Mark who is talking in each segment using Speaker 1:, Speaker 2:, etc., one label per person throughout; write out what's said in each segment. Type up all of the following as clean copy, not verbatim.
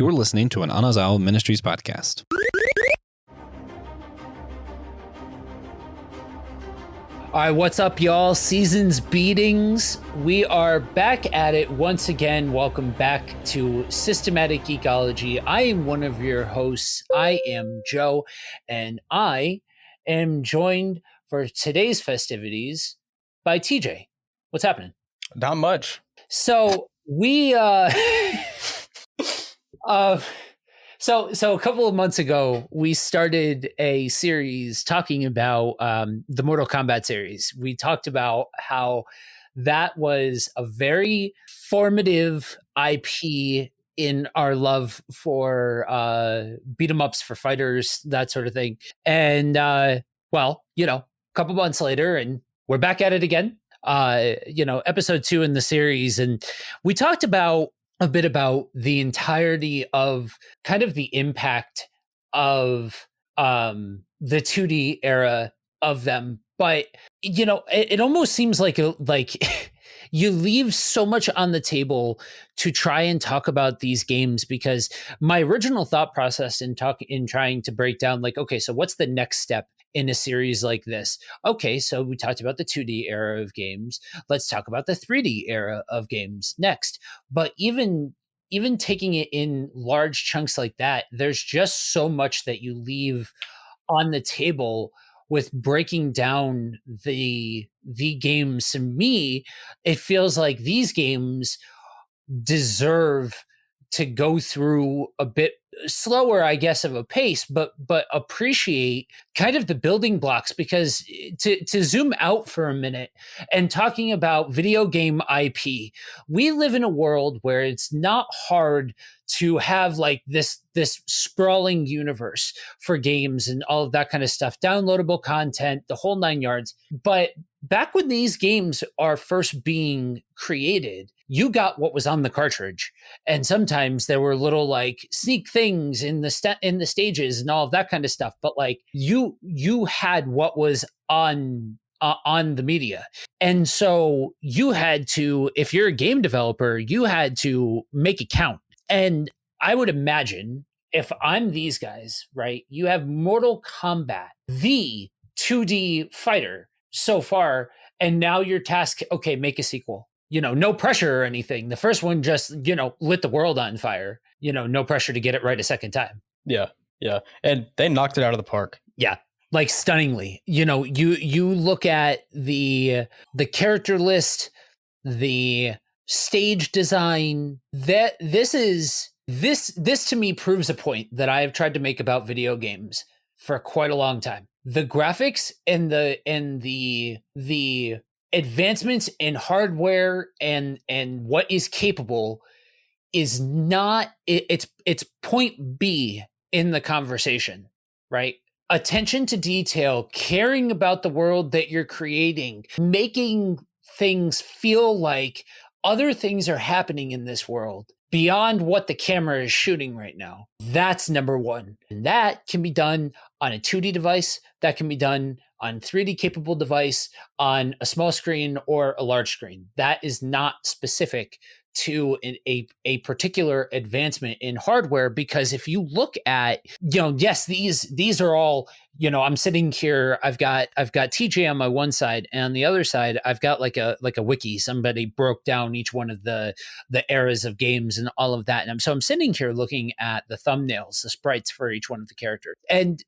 Speaker 1: You're listening to an Anazao Ministries podcast.
Speaker 2: All right, what's up, y'all? Seasons beatings. We are back at it once again. Welcome back to Systematic Geekology. I am one of your hosts. I am Joe, and I am joined for today's festivities by TJ. What's happening?
Speaker 3: Not much.
Speaker 2: So we So a couple of months ago, we started a series talking about the Mortal Kombat series. We talked about how that was a very formative IP in our love for beat 'em ups for fighters, that sort of thing. And well, a couple months later, and we're back at it again. Episode 2 in the series, and we talked about a bit about the entirety of kind of the impact of the 2D era of them. But, it almost seems like you leave so much on the table to try and talk about these games, because my original thought process in trying to break down, okay, so what's the next step in a series like this? Okay, so we talked about the 2D era of games. Let's talk about the 3D era of games next. But even taking it in large chunks like that, there's just so much that you leave on the table with breaking down the games. To me, it feels like these games deserve to go through a bit slower, I guess, of a pace, but appreciate kind of the building blocks. Because to zoom out for a minute and talking about video game IP, we live in a world where it's not hard to have this sprawling universe for games and all of that kind of stuff, downloadable content, the whole 9 yards. But back when these games are first being created, you got what was on the cartridge, and sometimes there were little sneak things in the stages and all of that kind of stuff. But you had what was on the media, and so you had to, if you're a game developer, you had to make it count. And I would imagine, if I'm these guys, right, you have Mortal Kombat, the 2D fighter so far, and now your task, okay, make a sequel. No pressure or anything. The first one just, lit the world on fire. No pressure to get it right a second time.
Speaker 3: Yeah. And they knocked it out of the park.
Speaker 2: Yeah. Stunningly. You look at the character list, the stage design, that this to me proves a point that I have tried to make about video games for quite a long time. The graphics and the advancements in hardware and what is capable is not, it's point B in the conversation, right? Attention to detail, caring about the world that you're creating, making things feel like other things are happening in this world beyond what the camera is shooting right now. That's number one. And that can be done on a 2D device. That can be done on 3D capable device, on a small screen or a large screen. That is not specific to a particular advancement in hardware. Because if you look at, yes, these are all, I'm sitting here, I've got TJ on my one side, and on the other side, I've got like a wiki. Somebody broke down each one of the eras of games and all of that. And so I'm sitting here looking at the thumbnails, the sprites for each one of the characters. And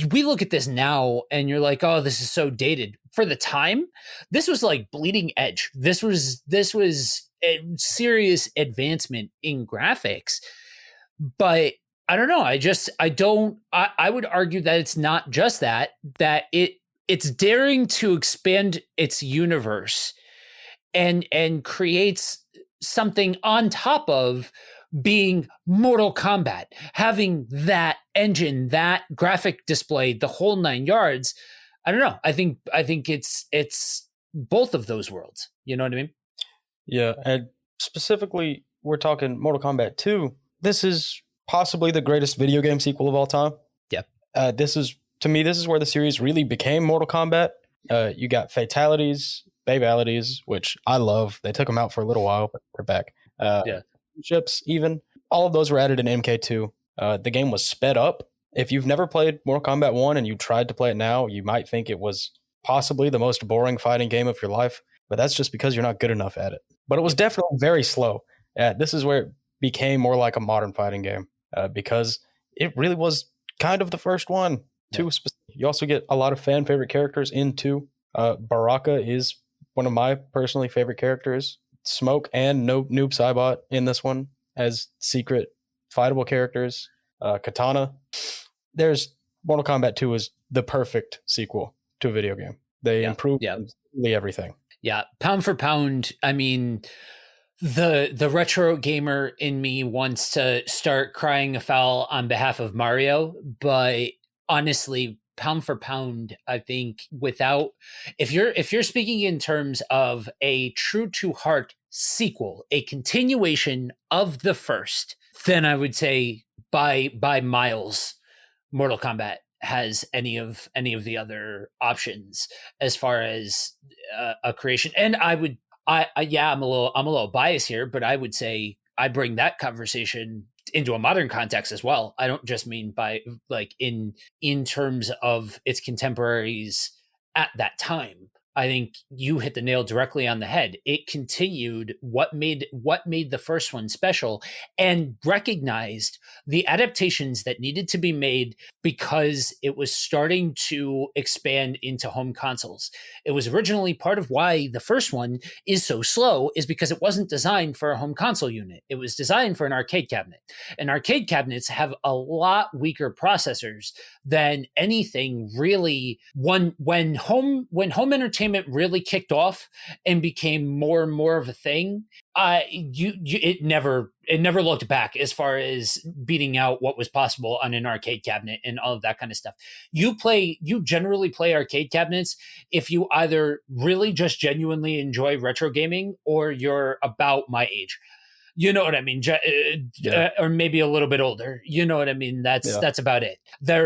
Speaker 2: we look at this now and you're like, oh, this is so dated. For the time, this was like bleeding edge. This was a serious advancement in graphics. But I don't know. I would argue that it's not just that it's daring to expand its universe and creates something on top of being Mortal Kombat, having that engine, that graphic display, the whole 9 yards. I don't know. I think it's both of those worlds. You know what I mean?
Speaker 3: Yeah, and specifically, we're talking Mortal Kombat 2. This is possibly the greatest video game sequel of all time.
Speaker 2: Yeah.
Speaker 3: This is where the series really became Mortal Kombat. You got fatalities, babalities, which I love. They took them out for a little while, but they're back.
Speaker 2: Yeah.
Speaker 3: Ships even. all of those were added in MK2. The game was sped up. If you've never played Mortal Kombat 1 and you tried to play it now, you might think it was possibly the most boring fighting game of your life, but that's just because you're not good enough at it. But it was definitely very slow. This is where it became more like a modern fighting game because it really was kind of the first one. You also get a lot of fan favorite characters in 2. Baraka is one of my personally favorite characters. Smoke and Noob Saibot in this one as secret fightable characters. Katana. There's Mortal Kombat 2 is the perfect sequel to a video game. They improved absolutely everything.
Speaker 2: Yeah, pound for pound. I mean, the retro gamer in me wants to start crying foul on behalf of Mario, but honestly, pound for pound, I think if you're speaking in terms of a true to heart sequel, a continuation of the first, then I would say by miles, Mortal Kombat has any of the other options as far as a creation. And I'm a little biased here, but I would say I bring that conversation into a modern context as well. I don't just mean by like in terms of its contemporaries at that time. I think you hit the nail directly on the head. It continued what made the first one special and recognized the adaptations that needed to be made because it was starting to expand into home consoles. It was originally part of why the first one is so slow is because it wasn't designed for a home console unit. It was designed for an arcade cabinet. And arcade cabinets have a lot weaker processors than anything really. When home entertainment really kicked off and became more and more of a thing, it never looked back as far as beating out what was possible on an arcade cabinet and all of that kind of stuff. You generally play arcade cabinets if you either really just genuinely enjoy retro gaming or you're about my age. You know what I mean? Or maybe a little bit older. You know what I mean? That's about it. They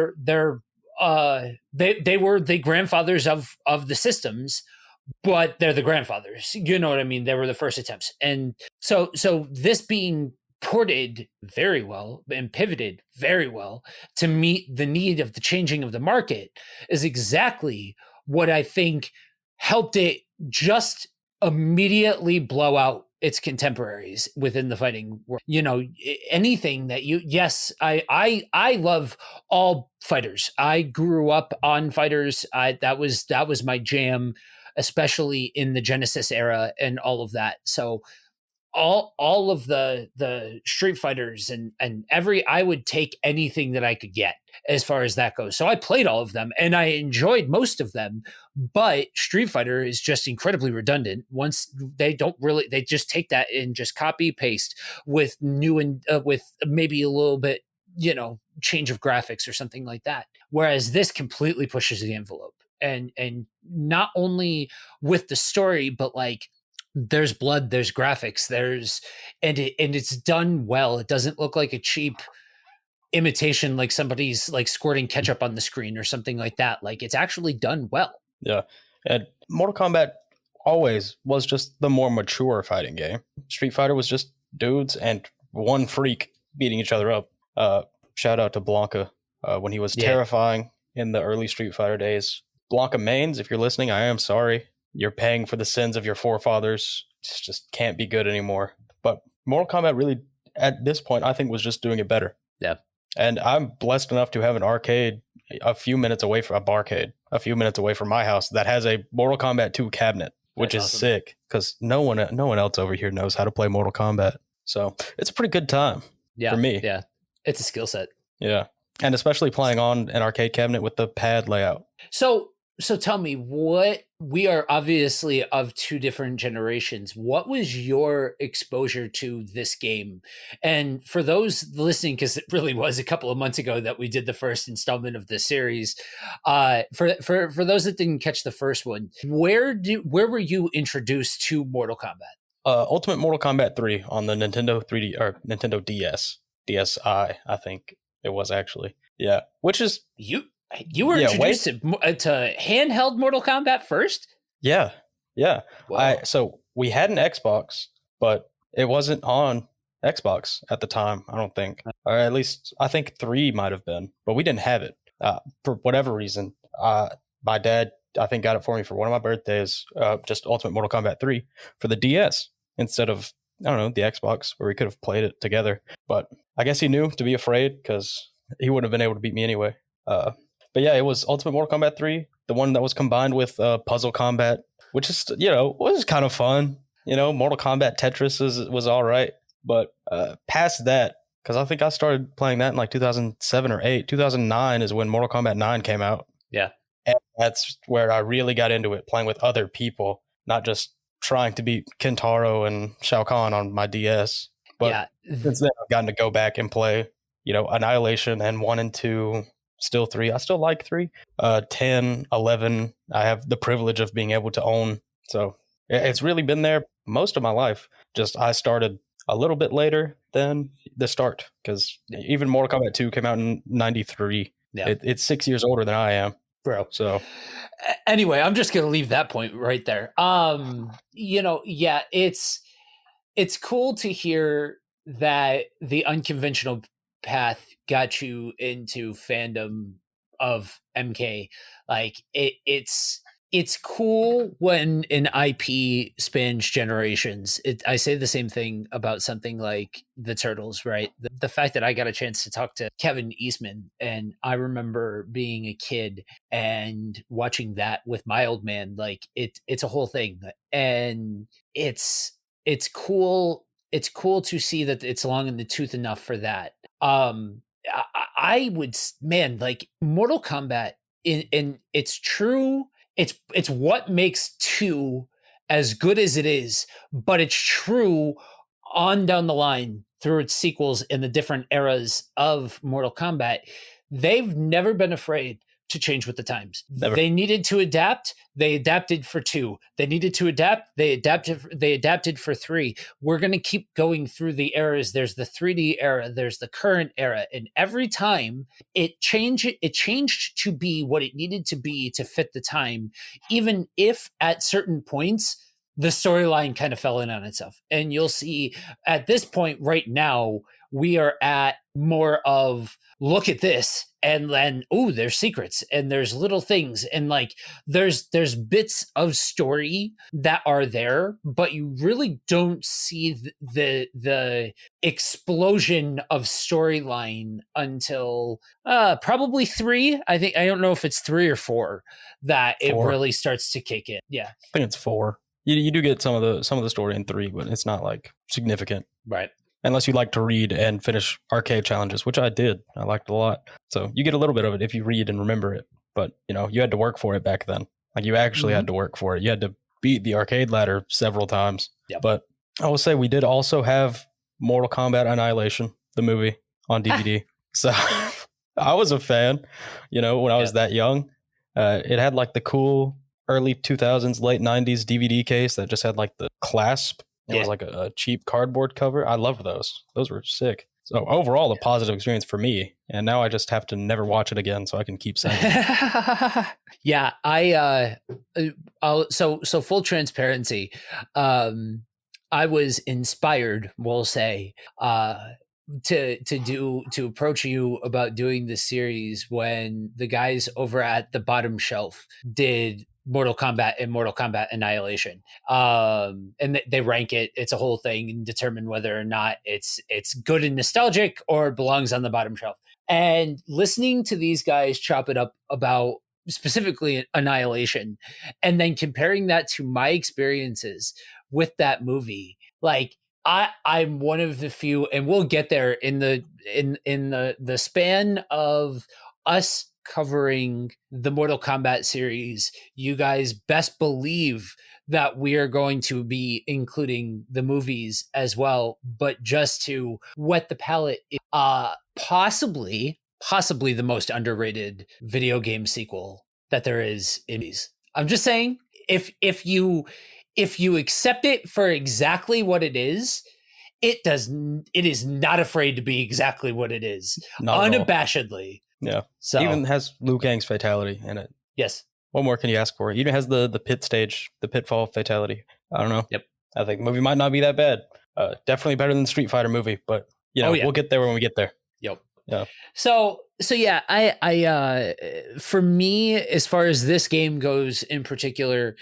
Speaker 2: were the grandfathers of the systems, but they're the grandfathers. You know what I mean? They were the first attempts. And so this being ported very well and pivoted very well to meet the need of the changing of the market is exactly what I think helped it just immediately blow out its contemporaries within the fighting world. You know, anything that I love all fighters. I grew up on fighters. That was my jam, especially in the Genesis era and all of that. So all of the Street Fighters and I would take anything that I could get as far as that goes. So I played all of them and I enjoyed most of them, but Street Fighter is just incredibly redundant. Once they just take that and just copy paste with new and with maybe a little bit, change of graphics or something like that. Whereas this completely pushes the envelope and not only with the story, but like, there's blood, there's graphics, and it's done well. It doesn't look like a cheap imitation, like somebody's like squirting ketchup on the screen or something like that. Like it's actually done well.
Speaker 3: Yeah. And Mortal Kombat always was just the more mature fighting game. Street Fighter was just dudes and one freak beating each other up. Shout out to Blanca when he was terrifying in the early Street Fighter days. Blanca mains, if you're listening, I am sorry. You're paying for the sins of your forefathers. It just can't be good anymore. But Mortal Kombat really, at this point, I think was just doing it better.
Speaker 2: Yeah.
Speaker 3: And I'm blessed enough to have an arcade a few minutes away from my house that has a Mortal Kombat 2 cabinet, which is awesome. Sick because no one else over here knows how to play Mortal Kombat. So it's a pretty good time for me.
Speaker 2: Yeah. It's a skill set.
Speaker 3: Yeah. And especially playing on an arcade cabinet with the pad layout.
Speaker 2: So tell me, we are obviously of two different generations. What was your exposure to this game? And for those listening, because it really was a couple of months ago that we did the first installment of this series, for those that didn't catch the first one, where were you introduced to Mortal Kombat?
Speaker 3: Ultimate Mortal Kombat 3 on the Nintendo 3D or Nintendo DS, DSi, I think it was actually. Yeah, which is
Speaker 2: You were introduced to handheld Mortal Kombat first?
Speaker 3: Yeah.
Speaker 2: Wow.
Speaker 3: So we had an Xbox, but it wasn't on Xbox at the time, I don't think. Or at least I think 3 might have been, but we didn't have it. For whatever reason. My dad, I think, got it for me for one of my birthdays, just Ultimate Mortal Kombat 3 for the DS instead of, I don't know, the Xbox, where we could have played it together. But I guess he knew to be afraid because he wouldn't have been able to beat me anyway. But yeah, it was Ultimate Mortal Kombat 3, the one that was combined with Puzzle Combat, which is, was kind of fun. Mortal Kombat Tetris was all right. But past that, because I think I started playing that in like 2007 or 8. 2009 is when Mortal Kombat 9 came out.
Speaker 2: Yeah.
Speaker 3: And that's where I really got into it, playing with other people, not just trying to beat Kentaro and Shao Kahn on my DS. But since then, I've gotten to go back and play, Annihilation and 1 and 2, still 3. I still like 3. 10, 11, I have the privilege of being able to own. So it's really been there most of my life. Just I started a little bit later than the start, because even Mortal Kombat 2 came out in 93. Yeah. It's 6 years older than I am.
Speaker 2: Bro.
Speaker 3: So
Speaker 2: anyway, I'm just going to leave that point right there. It's cool to hear that the unconventional path got you into fandom of MK. Like it's cool when an IP spans generations. I say the same thing about something like the Turtles, right? The fact that I got a chance to talk to Kevin Eastman, and I remember being a kid and watching that with my old man, like it's a whole thing. And it's cool. It's cool to see that it's long in the tooth enough for that. I would, man, like Mortal Kombat in its true, it's what makes 2 as good as it is, but it's true on down the line through its sequels in the different eras of Mortal Kombat. They've never been afraid to change with the times. Never. They needed to adapt. They adapted for 2. They needed to adapt. They adapted for 3. We're going to keep going through the eras. There's the 3D era. There's the current era. And every time it changed to be what it needed to be to fit the time, even if at certain points the storyline kind of fell in on itself. And you'll see at this point right now, we are at more of, look at this, and then, there's secrets and there's little things, and like there's bits of story that are there, but you really don't see the explosion of storyline until probably 3. I don't know if it's 3 or 4 that 4. It really starts to kick in. Yeah,
Speaker 3: I think it's 4. You do get some of the story in 3, but it's not like significant,
Speaker 2: right?
Speaker 3: Unless you like to read and finish arcade challenges, which I did. I liked it a lot. So you get a little bit of it if you read and remember it. But, you had to work for it back then. Like you actually had to work for it. You had to beat the arcade ladder several times. Yep. But I will say we did also have Mortal Kombat Annihilation, the movie, on DVD. So I was a fan, when I was that young. It had like the cool early 2000s, late 90s DVD case that just had like the clasp. It was like a cheap cardboard cover. I loved those. Those were sick. So overall, a positive experience for me. And now I just have to never watch it again so I can keep saying it.
Speaker 2: Yeah, so full transparency. I was inspired, we'll say, to approach you about doing this series when the guys over at the Bottom Shelf did Mortal Kombat and Mortal Kombat Annihilation. And they rank it. It's a whole thing and determine whether or not it's good and nostalgic or it belongs on the bottom shelf. And listening to these guys chop it up about specifically Annihilation and then comparing that to my experiences with that movie, like I'm one of the few, and we'll get there in the span of us covering the Mortal Kombat series. You guys best believe that we are going to be including the movies as well, but just to wet the palate, possibly the most underrated video game sequel that there is in these. I'm just saying, if you accept it for exactly what it is, it is not afraid to be exactly what it is, unabashedly.
Speaker 3: Yeah. So it even has Liu Kang's fatality in it.
Speaker 2: Yes.
Speaker 3: What more can you ask for? It even has the pit stage, the pitfall fatality. I don't know.
Speaker 2: Yep.
Speaker 3: I think the movie might not be that bad. Definitely better than the Street Fighter movie, but
Speaker 2: Yeah.
Speaker 3: we'll get there when we get there.
Speaker 2: Yep.
Speaker 3: Yeah.
Speaker 2: So yeah, I for me, as far as this game goes in particular,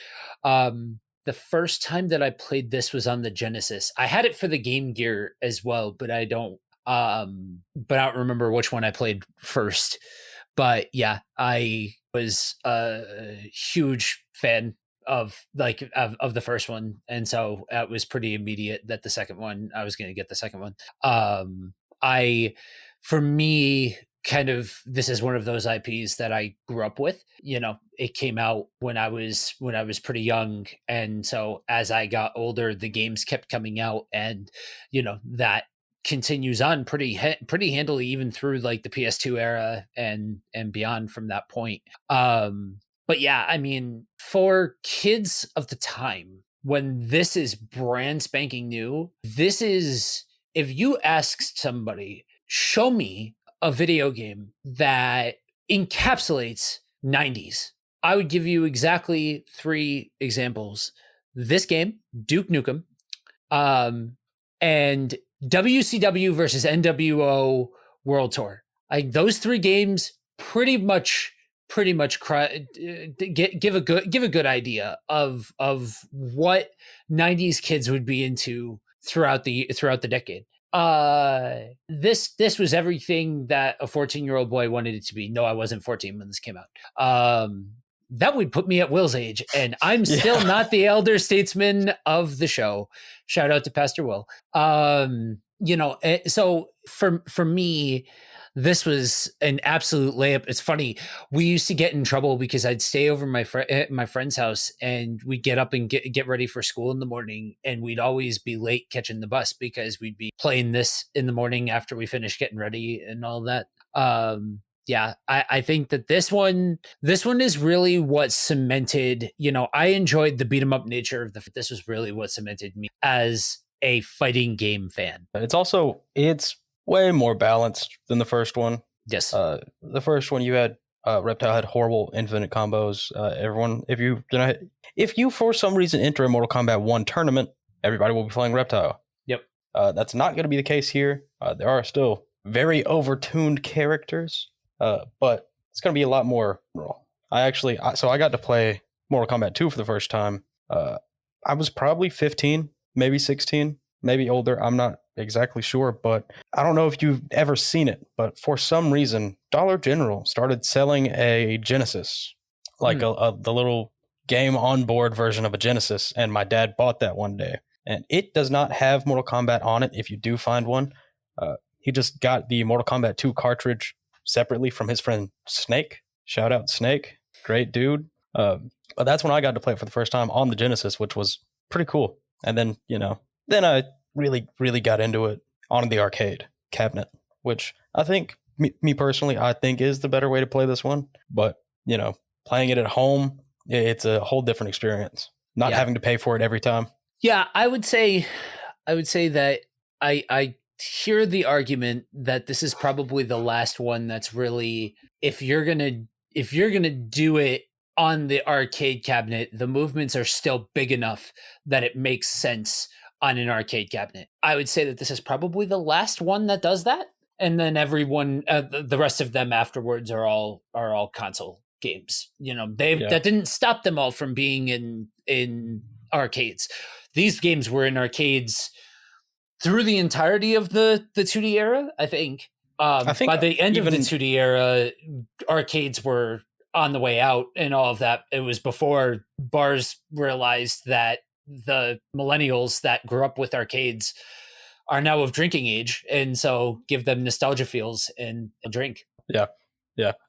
Speaker 2: the first time that I played this was on the Genesis. I had it for the Game Gear as well, but I don't remember which one I played first. But yeah, I was a huge fan of the first one, and so it was pretty immediate that the second one I was going to get the second one. I For me, kind of, this is one of those IPs that I grew up with. It came out when I was pretty young, and so as I got older, the games kept coming out, and that continues on pretty handily even through like the PS2 era and beyond from that point. But yeah, I mean, for kids of the time, when this is brand spanking new, this is, if you ask somebody, show me a video game that encapsulates 90s, I would give you exactly 3 examples. This game, Duke Nukem, and WCW versus NWO World Tour. Those 3 games pretty much give a good idea of what 90s kids would be into throughout the decade. This was everything that a 14-year-old boy wanted it to be. No, I wasn't 14 when this came out. That would put me at Will's age, and I'm still not the elder statesman of the show. Shout out to Pastor Will. So for me, this was an absolute layup. It's funny. We used to get in trouble because I'd stay over my friend's house, and we'd get up and get ready for school in the morning, and we'd always be late catching the bus because we'd be playing this in the morning after we finished getting ready and all that. Yeah, I think that this one is really what cemented, I enjoyed the beat 'em up nature of this was really what cemented me as a fighting game fan.
Speaker 3: It's way more balanced than the first one.
Speaker 2: Yes.
Speaker 3: The first one, you had Reptile had horrible infinite combos. Everyone, if you for some reason enter a Mortal Kombat 1 tournament, everybody will be playing Reptile.
Speaker 2: Yep.
Speaker 3: That's not going to be the case here. There are still very overtuned characters, but it's going to be a lot more. I got to play Mortal Kombat 2 for the first time. I was probably 15, maybe 16, maybe older. I'm not exactly sure, but I don't know if you've ever seen it, but for some reason, Dollar General started selling a Genesis, like the little game on board version of a Genesis, and my dad bought that one day. And it does not have Mortal Kombat on it if you do find one. He just got the Mortal Kombat 2 cartridge separately from his friend Snake. Shout out Snake. Great dude. But that's when I got to play it for the first time on the Genesis, which was pretty cool. And then, then I really, really got into it on the arcade cabinet, which I think, me personally, I think is the better way to play this one. But, playing it at home, it's a whole different experience. Not having to pay for it every time. Yeah,
Speaker 2: I would say that I hear the argument that this is probably the last one that's really, if you're gonna do it on the arcade cabinet, the movements are still big enough that it makes sense on an arcade cabinet. I would say that this is probably the last one that does that, and then everyone, the rest of them afterwards are all console games. That didn't stop them all from being in arcades. These games were in arcades through the entirety of the 2D era, I think. I think by the end of the 2D era, arcades were on the way out and all of that. It was before bars realized that the millennials that grew up with arcades are now of drinking age, and so give them nostalgia feels and drink.
Speaker 3: Yeah.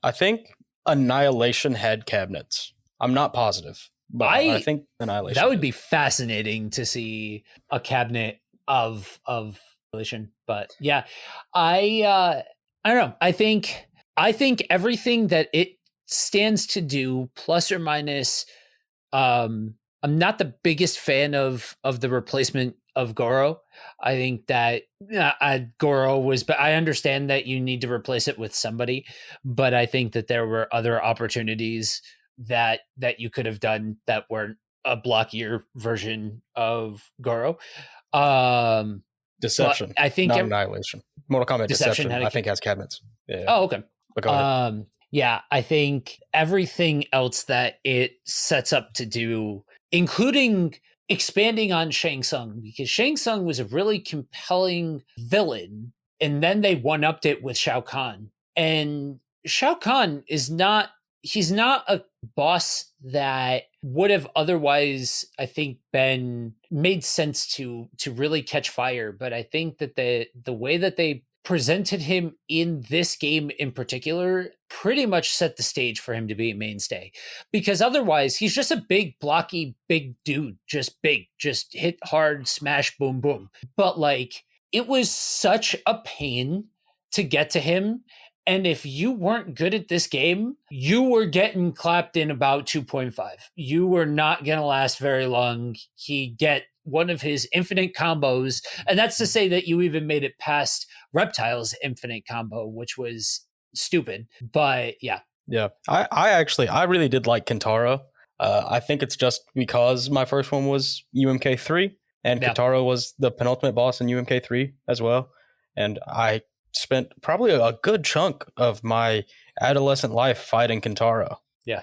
Speaker 3: I think Annihilation had cabinets. I'm not positive, but I think Annihilation.
Speaker 2: That would be fascinating to see a cabinet of Annihilation. But yeah, I don't know. I think everything that it stands to do, plus or minus, I'm not the biggest fan of the replacement of Goro. I think that Goro was, but I understand that you need to replace it with somebody, but I think that there were other opportunities that you could have done that weren't a blockier version of Goro.
Speaker 3: Deception.
Speaker 2: I think
Speaker 3: not Annihilation. Mortal Kombat
Speaker 2: Deception
Speaker 3: Deception,
Speaker 2: had a
Speaker 3: I think, has cabinets. Yeah.
Speaker 2: Oh, okay.
Speaker 3: But go ahead.
Speaker 2: Yeah, I think everything else that it sets up to do, including expanding on Shang Tsung, because Shang Tsung was a really compelling villain, and then they one-upped it with Shao Kahn. And Shao Kahn is not he's not a boss that would have otherwise, I think, been made sense to really catch fire. But I think that the way that they presented him in this game in particular pretty much set the stage for him to be a mainstay, because otherwise he's just a big blocky big dude, just big, just hit hard, smash, boom boom. But like, it was such a pain to get to him, and if you weren't good at this game, you were getting clapped in about 2.5. You were not going to last very long. He'd get one of his infinite combos, and that's to say that you even made it past Reptile's infinite combo, which was stupid. But yeah.
Speaker 3: Yeah. I really did like Kintaro. I think it's just because my first one was UMK3, and
Speaker 2: Yeah.
Speaker 3: Kintaro was the penultimate boss in UMK3 as well. And I spent probably a good chunk of my adolescent life fighting Kintaro.
Speaker 2: Yeah.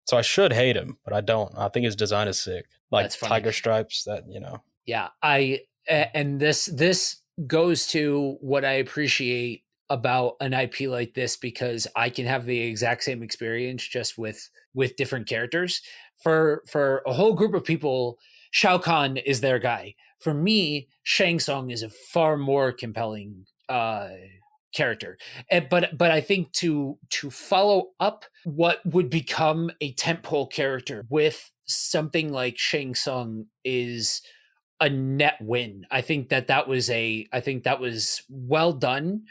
Speaker 3: So I should hate him, but I don't. I think his design is sick. Like
Speaker 2: That's funny.
Speaker 3: tiger stripes,
Speaker 2: Yeah, and this goes to what I appreciate about an IP like this, because I can have the exact same experience just with different characters. For a whole group of people, Shao Kahn is their guy. For me, Shang Tsung is a far more compelling character. But I think to follow up what would become a tentpole character with something like Shang Tsung is a net win. I think that was well done.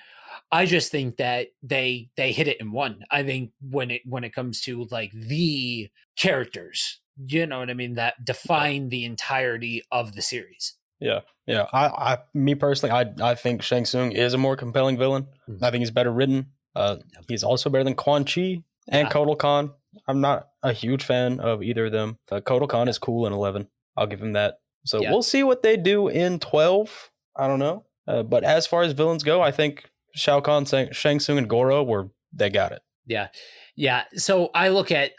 Speaker 2: I just think that they hit it in one. I think when it comes to like the characters, you know what I mean, that define the entirety of the series.
Speaker 3: Yeah. Me personally, I think Shang Tsung is a more compelling villain. I think he's better written. He's also better than Quan Chi and Kotal Khan. I'm not a huge fan of either of them. Kotal Khan is cool in 11. I'll give him that. So we'll see what they do in 12. I don't know. But as far as villains go, I think Shao Kahn, Shang Tsung, and Goro they got it.
Speaker 2: Yeah. So I look at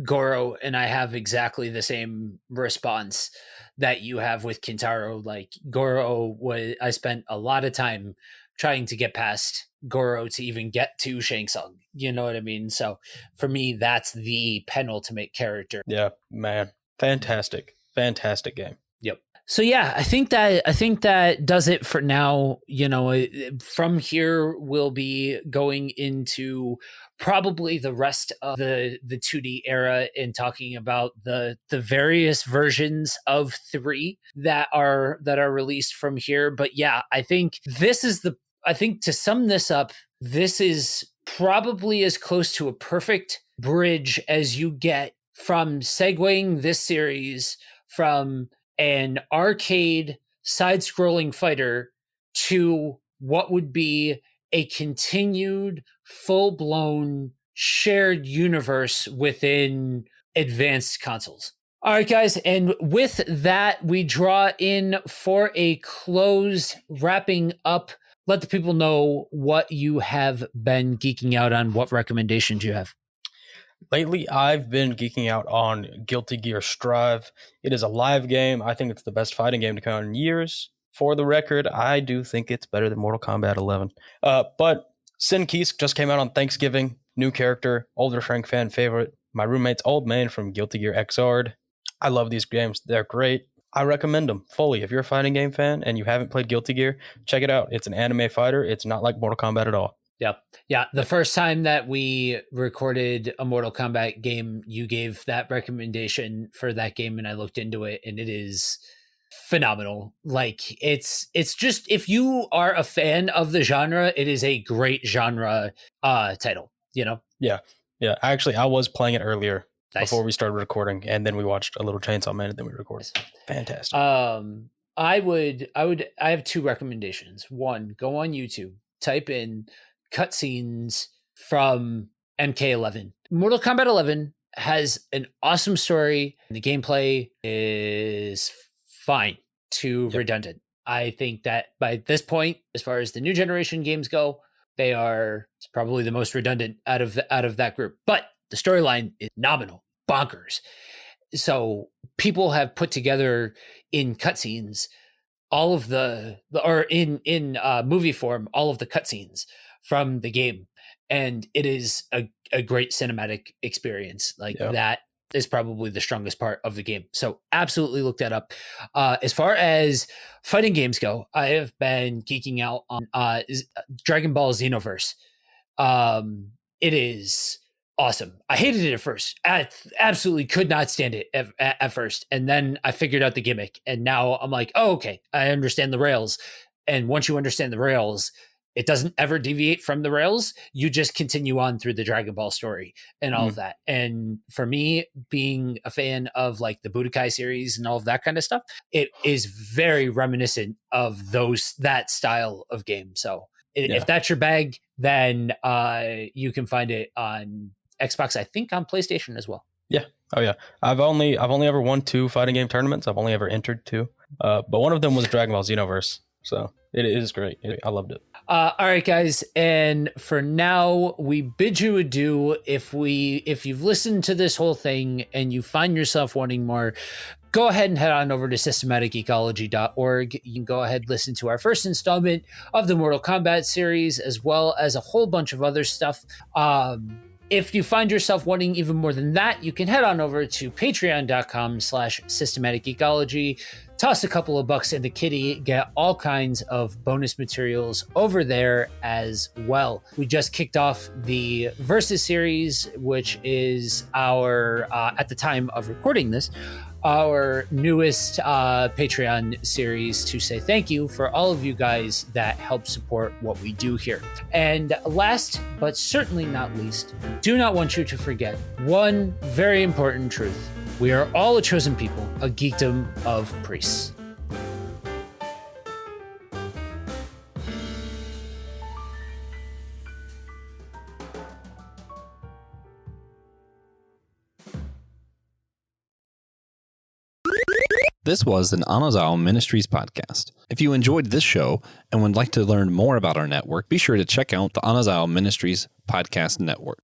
Speaker 2: Goro, and I have exactly the same response that you have with Kintaro. Like, Goro I spent a lot of time trying to get past Goro to even get to Shang Tsung. You know what I mean? So for me, that's the penultimate character.
Speaker 3: Yeah, man. Fantastic game.
Speaker 2: Yep. So yeah, I think that does it for now. You know, from here we'll be going into probably the rest of the 2D era and talking about the various versions of 3 that are released from here. But yeah, I think to sum this up, this is probably as close to a perfect bridge as you get from segueing this series from an arcade side-scrolling fighter to what would be a continued full-blown shared universe within advanced consoles. All right, guys, and with that, we draw in for a close, wrapping up. Let the people know what you have been geeking out on. What recommendations you have?
Speaker 3: Lately, I've been geeking out on Guilty Gear Strive. It is a live game. I think it's the best fighting game to come out in years. For the record, I do think it's better than Mortal Kombat 11. But Sin Kisk just came out on Thanksgiving. New character, older Frank fan favorite. My roommate's old man from Guilty Gear Xr'd. I love these games. They're great. I recommend them fully. If you're a fighting game fan and you haven't played Guilty Gear, check it out. It's an anime fighter. It's not like Mortal Kombat at all.
Speaker 2: Yep. Yeah. The first time that we recorded a Mortal Kombat game, you gave that recommendation for that game, and I looked into it, and it is phenomenal. Like, it's just, if you are a fan of the genre, it is a great genre title, you know?
Speaker 3: Yeah. Actually, I was playing it earlier.
Speaker 2: Nice.
Speaker 3: Before we started recording, and then we watched a little Chainsaw Man, and then we recorded. Fantastic.
Speaker 2: I have 2 recommendations. One, go on YouTube, type in cutscenes from MK11. Mortal Kombat 11 has an awesome story, and the gameplay is fine, too redundant. I think that by this point, as far as the new generation games go, they are probably the most redundant out of that group. But the storyline is nominal, bonkers. So people have put together in cutscenes all of or in movie form all of the cutscenes from the game, and it is a great cinematic experience. Like that is probably the strongest part of the game. So absolutely look that up. As far as fighting games go, I have been geeking out on Dragon Ball Xenoverse. It is awesome. I hated it at first. I absolutely could not stand it at first. And then I figured out the gimmick. And now I'm like, oh, okay, I understand the rails. And once you understand the rails, it doesn't ever deviate from the rails. You just continue on through the Dragon Ball story and all of that. And for me, being a fan of like the Budokai series and all of that kind of stuff, it is very reminiscent of that style of game. So if that's your bag, then you can find it on Xbox, I think on PlayStation as well.
Speaker 3: Yeah. Oh yeah. I've only ever won 2 fighting game tournaments. I've only ever entered 2. But one of them was Dragon Ball Xenoverse. So it is great. I loved it.
Speaker 2: All right, guys. And for now, we bid you adieu. If you've listened to this whole thing and you find yourself wanting more, go ahead and head on over to systematicecology.org. You can go ahead and listen to our first installment of the Mortal Kombat series, as well as a whole bunch of other stuff. If you find yourself wanting even more than that, you can head on over to patreon.com/systematicecology. Toss a couple of bucks in the kitty, get all kinds of bonus materials over there as well. We just kicked off the Versus series, which is our, at the time of recording this, our newest Patreon series to say thank you for all of you guys that help support what we do here. And last, but certainly not least, do not want you to forget one very important truth. We are all a chosen people, a geekdom of priests.
Speaker 1: This was an Anazao Ministries podcast. If you enjoyed this show and would like to learn more about our network, be sure to check out the Anazao Ministries Podcast Network.